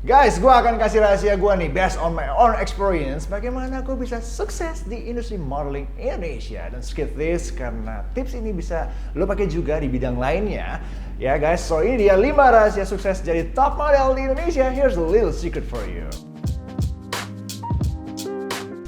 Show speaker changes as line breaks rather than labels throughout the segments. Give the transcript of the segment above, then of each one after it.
Guys, gue akan kasih rahasia gue nih, based on my own experience, bagaimana gue bisa sukses di industri modeling Indonesia. Dan skip this, karena tips ini bisa lo pakai juga di bidang lainnya. Ya guys, so ini dia 5 rahasia sukses jadi top model di Indonesia. Here's a little secret for you.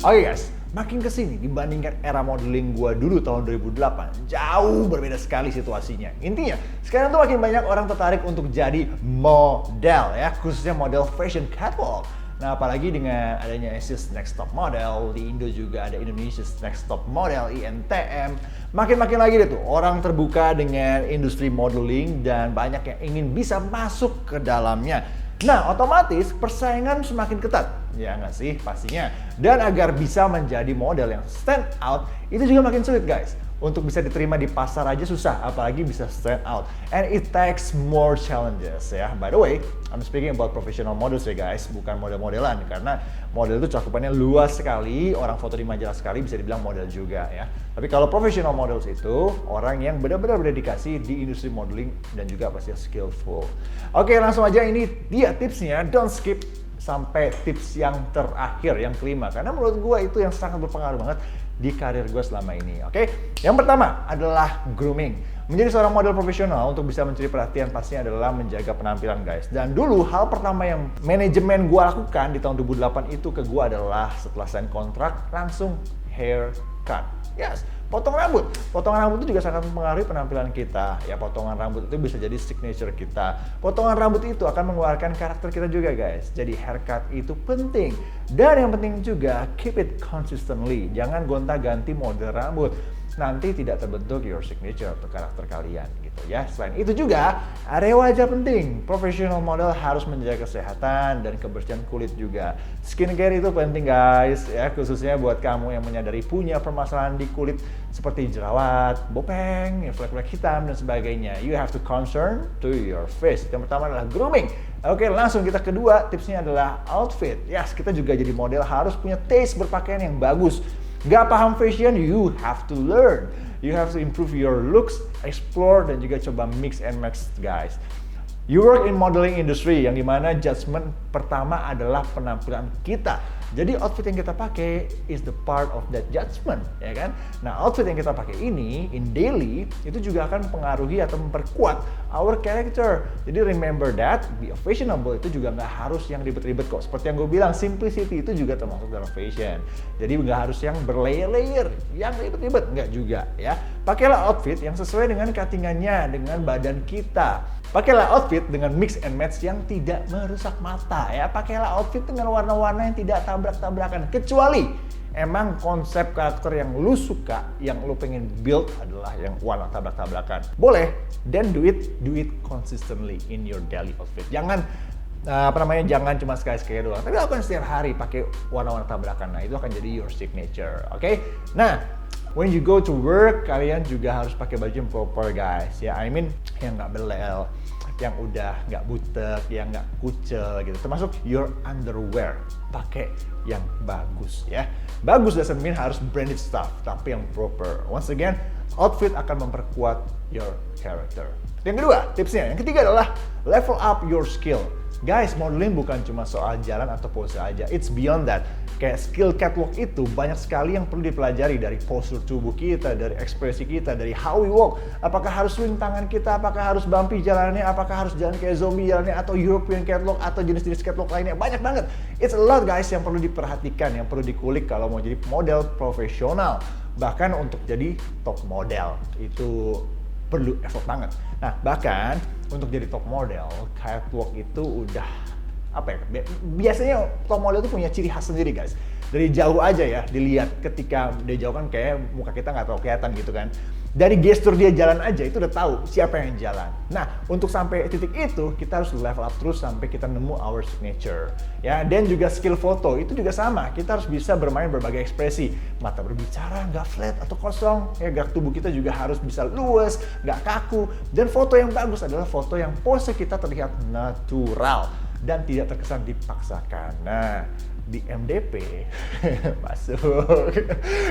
Oke guys, makin kesini dibandingkan era modeling gua dulu tahun 2008, jauh berbeda sekali situasinya. Intinya, sekarang tuh makin banyak orang tertarik untuk jadi model ya, khususnya model fashion catwalk. Nah, apalagi dengan adanya Asia's Next Top Model, di Indo juga ada Indonesia's Next Top Model, INTM. Makin-makin lagi deh tuh orang terbuka dengan industri modeling dan banyak yang ingin bisa masuk ke dalamnya. Nah, otomatis persaingan semakin ketat, ya nggak sih? Pastinya. Dan agar bisa menjadi model yang stand out, itu juga makin sulit guys. Untuk bisa diterima di pasar aja susah, apalagi bisa stand out. And it takes more challenges ya. By the way, I'm speaking about professional models ya guys, bukan model-modelan. Karena model itu cakupannya luas sekali, orang foto di majalah sekali bisa dibilang model juga ya. Tapi kalau professional models itu, orang yang benar-benar berdedikasi di industri modeling dan juga pasti skillful. Oke, langsung aja, ini dia tipsnya, don't skip sampai tips yang terakhir, yang kelima. Karena menurut gue itu yang sangat berpengaruh banget di karir gue selama ini, oke? Yang pertama adalah grooming. Menjadi seorang model profesional untuk bisa mencuri perhatian pastinya adalah menjaga penampilan guys. Dan dulu hal pertama yang manajemen gue lakukan di tahun 2008 itu ke gue adalah setelah sign kontrak langsung haircut. Yes, potong rambut. Potongan rambut itu juga sangat mempengaruhi penampilan kita. Ya, potongan rambut itu bisa jadi signature kita. Potongan rambut itu akan mengeluarkan karakter kita juga guys. Jadi haircut itu penting. Dan yang penting juga, keep it consistently. Jangan gonta-ganti model rambut. Nanti tidak terbentuk your signature atau karakter kalian gitu ya. Selain itu juga, area wajah penting. Professional model harus menjaga kesehatan dan kebersihan kulit juga. Skincare itu penting guys ya, khususnya buat kamu yang menyadari punya permasalahan di kulit seperti jerawat, bopeng, flek-flek hitam dan sebagainya. You have to concern to your face. Yang pertama adalah grooming. Oke, langsung kita kedua, tipsnya adalah outfit. Yes, kita juga jadi model harus punya taste berpakaian yang bagus. Gak paham fashion, you have to learn. You have to improve your looks, explore, dan juga coba mix and match guys. You work in modeling industry, yang dimana judgment pertama adalah penampilan kita. Jadi outfit yang kita pakai is the part of that judgment, ya kan? Nah, outfit yang kita pakai ini in daily itu juga akan mempengaruhi atau memperkuat our character. Jadi remember that, be fashionable itu juga nggak harus yang ribet-ribet kok. Seperti yang gue bilang, simplicity itu juga termasuk dalam fashion. Jadi nggak harus yang berlayer-layer, yang ribet-ribet, nggak juga ya. Pakailah outfit yang sesuai dengan cuttingannya, dengan badan kita. Pakailah outfit dengan mix and match yang tidak merusak mata ya. Pakailah outfit dengan warna-warna yang tidak tabrak-tabrakan. Kecuali emang konsep karakter yang lu suka, yang lu pengen build adalah yang warna tabrak-tabrakan. Boleh, then do it consistently in your daily outfit. Jangan jangan cuma sekali-sekali doang. Tapi lakukan setiap hari pakai warna-warna tabrakan. Nah, itu akan jadi your signature. Oke? Nah, when you go to work, kalian juga harus pakai baju yang proper guys. Ya, I mean yang nggak belel, yang udah nggak butek, yang nggak kucel gitu. Termasuk your underwear, pakai yang bagus ya. Bagus doesn't mean harus branded stuff, tapi yang proper. Once again, outfit akan memperkuat your character. Yang kedua, tipsnya. Yang ketiga adalah level up your skill. Guys, modeling bukan cuma soal jalan atau pose aja. It's beyond that. Kayak skill catwalk itu banyak sekali yang perlu dipelajari, dari postur tubuh kita, dari ekspresi kita, dari how we walk. Apakah harus swing tangan kita, apakah harus bumpy jalannya, apakah harus jalan kayak zombie jalannya, atau European catwalk, atau jenis-jenis catwalk lainnya. Banyak banget. It's a lot guys yang perlu diperhatikan, yang perlu dikulik kalau mau jadi model profesional. Bahkan untuk jadi top model, itu perlu effort banget. Nah, bahkan untuk jadi top model, catwalk itu udah biasanya top model itu punya ciri khas sendiri guys. Dari jauh aja ya, dilihat ketika dari jauh kan kayak muka kita nggak terlalu kelihatan gitu kan. Dari gestur dia jalan aja itu udah tahu siapa yang jalan. Nah, untuk sampai titik itu kita harus level up terus sampai kita nemu our signature. Ya, dan juga skill foto itu juga sama. Kita harus bisa bermain berbagai ekspresi. Mata berbicara, nggak flat atau kosong. Ya, gerak tubuh kita juga harus bisa luwes, nggak kaku. Dan foto yang bagus adalah foto yang pose kita terlihat natural dan tidak terkesan dipaksakan. Nah, di MDP masuk.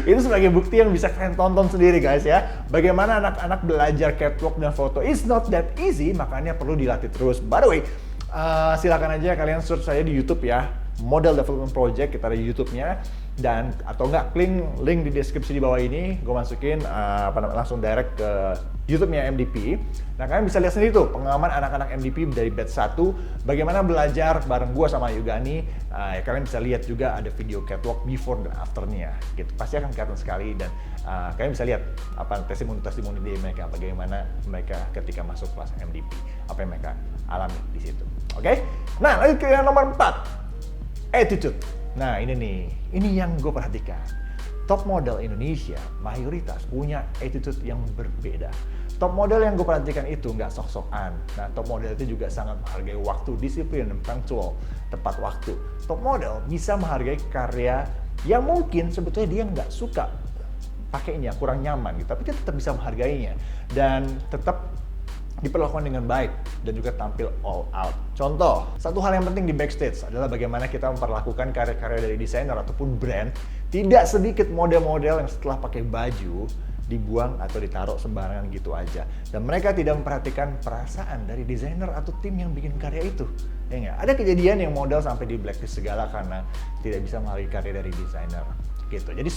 Itu sebagai bukti yang bisa kalian tonton sendiri guys ya. Bagaimana anak-anak belajar catwalk dan foto. It's not that easy, makanya perlu dilatih terus. By the way, Silakan aja kalian search saya di YouTube ya, Model Development Project, kita ada di YouTube-nya. Dan atau enggak, klik link di deskripsi di bawah ini, gue masukin langsung direct ke YouTube-nya MDP. Nah, kalian bisa lihat sendiri tuh pengalaman anak-anak MDP dari batch 1, bagaimana belajar bareng gue sama Yugani. Kalian bisa lihat juga ada video catwalk before dan after-nya gitu. Pasti akan kelihatan sekali, dan kalian bisa lihat testimoni dari mereka, bagaimana mereka ketika masuk kelas MDP, apa yang mereka alami di situ. Oke? Nah, lanjut ke yang nomor 4, attitude. Nah, ini yang gue perhatikan. Top model Indonesia mayoritas punya attitude yang berbeda. Top model yang gue perhatikan itu nggak sok-sokan. Nah, top model itu juga sangat menghargai waktu, disiplin, dan punctual, tepat waktu. Top model bisa menghargai karya yang mungkin sebetulnya dia nggak suka pakainya, kurang nyaman gitu, tapi dia tetap bisa menghargainya dan tetap diperlakukan dengan baik dan juga tampil all out. Contoh, satu hal yang penting di backstage adalah bagaimana kita memperlakukan karya-karya dari desainer ataupun brand. Tidak sedikit model-model yang setelah pakai baju dibuang atau ditaruh sembarangan gitu aja, dan mereka tidak memperhatikan perasaan dari desainer atau tim yang bikin karya itu. Ya nggak? Ada kejadian yang model sampai di blacklist segala karena tidak bisa menghargai karya dari desainer gitu. Jadi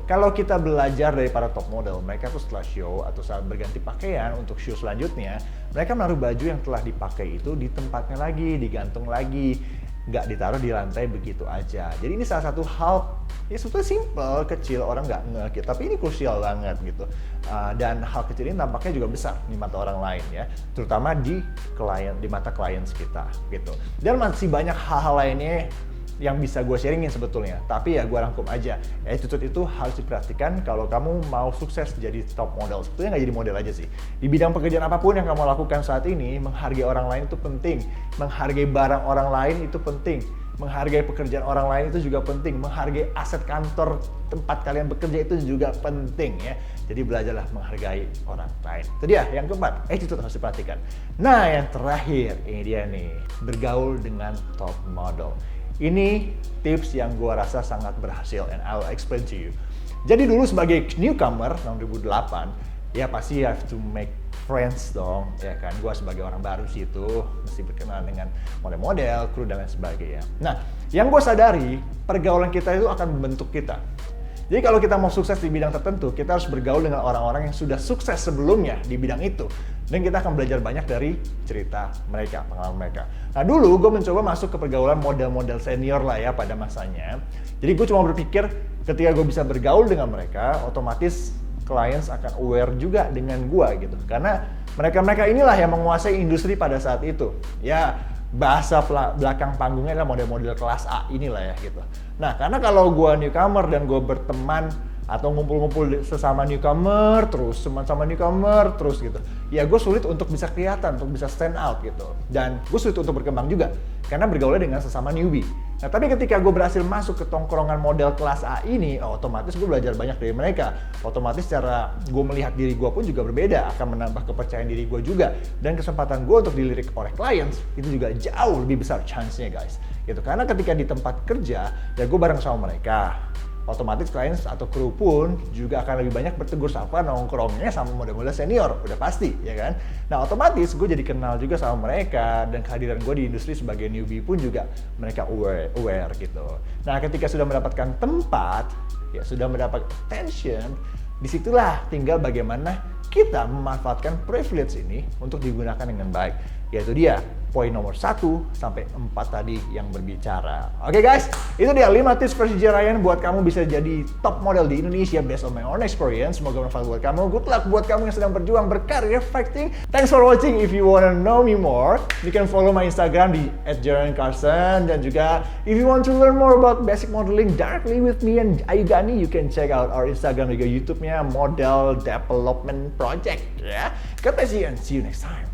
kalau kita belajar dari para top model, mereka tuh setelah show atau saat berganti pakaian untuk show selanjutnya, mereka menaruh baju yang telah dipakai itu di tempatnya lagi, digantung lagi, nggak ditaruh di lantai begitu aja. Jadi ini salah satu hal ya sebetulnya simple, kecil, orang nggak ngeh, tapi ini krusial banget gitu. Dan hal kecil ini nampaknya juga besar di mata orang lain ya, terutama di mata klien kita gitu. Dan masih banyak hal-hal lainnya yang bisa gue sharingin sebetulnya, tapi ya gue rangkum aja. Attitude itu harus diperhatikan kalau kamu mau sukses jadi top model. Sebetulnya nggak jadi model aja sih. Di bidang pekerjaan apapun yang kamu lakukan saat ini, menghargai orang lain itu penting. Menghargai barang orang lain itu penting. Menghargai pekerjaan orang lain itu juga penting. Menghargai aset kantor tempat kalian bekerja itu juga penting ya. Jadi belajarlah menghargai orang lain. Itu dia yang keempat, attitude harus diperhatikan. Nah, yang terakhir, ini dia nih, bergaul dengan top model. Ini tips yang gue rasa sangat berhasil, and I'll explain to you. Jadi dulu sebagai newcomer tahun 2008, ya pasti have to make friends dong, ya kan. Gue sebagai orang baru situ mesti berkenalan dengan model-model, kru dan lain sebagainya. Nah, yang gue sadari pergaulan kita itu akan membentuk kita. Jadi kalau kita mau sukses di bidang tertentu, kita harus bergaul dengan orang-orang yang sudah sukses sebelumnya di bidang itu. Dan kita akan belajar banyak dari cerita mereka, pengalaman mereka. Nah dulu gue mencoba masuk ke pergaulan model-model senior lah ya pada masanya. Jadi gue cuma berpikir ketika gue bisa bergaul dengan mereka, otomatis clients akan aware juga dengan gue gitu. Karena mereka-mereka inilah yang menguasai industri pada saat itu. Ya bahasa belakang panggungnya adalah model-model kelas A inilah ya gitu. Nah karena kalau gue newcomer dan gue berteman atau ngumpul-ngumpul sesama newcomer terus, sama newcomer terus gitu, ya gue sulit untuk bisa kelihatan, untuk bisa stand out gitu. Dan gue sulit untuk berkembang juga karena bergaulnya dengan sesama newbie. Nah tapi ketika gue berhasil masuk ke tongkrongan model kelas A ini, otomatis gue belajar banyak dari mereka. Otomatis cara gue melihat diri gue pun juga berbeda, akan menambah kepercayaan diri gue juga. Dan kesempatan gue untuk dilirik oleh clients itu juga jauh lebih besar chance-nya guys. Gitu. Karena ketika di tempat kerja, ya gue bareng sama mereka. Otomatis clients atau kru pun juga akan lebih banyak bertegur sapa nongkrongnya sama model-model senior, udah pasti ya kan. Nah otomatis gue jadi kenal juga sama mereka, dan kehadiran gue di industri sebagai newbie pun juga mereka aware gitu. Nah ketika sudah mendapatkan tempat, ya sudah mendapat attention, disitulah tinggal bagaimana kita memanfaatkan privilege ini untuk digunakan dengan baik. Yaitu dia poin nomor 1 sampai 4 tadi yang berbicara. Oke guys, itu dia 5 tips versi Ryan buat kamu bisa jadi top model di Indonesia based on my own experience. Semoga bermanfaat buat kamu. Good luck buat kamu yang sedang berjuang berkarir fighting. Thanks for watching. If you wanna know me more, you can follow my Instagram di @JaranCarson, dan juga if you want to learn more about basic modeling directly with me and Ayugani, you can check out our Instagram juga YouTube-nya Model Development Project ya. God bless you and see you next time.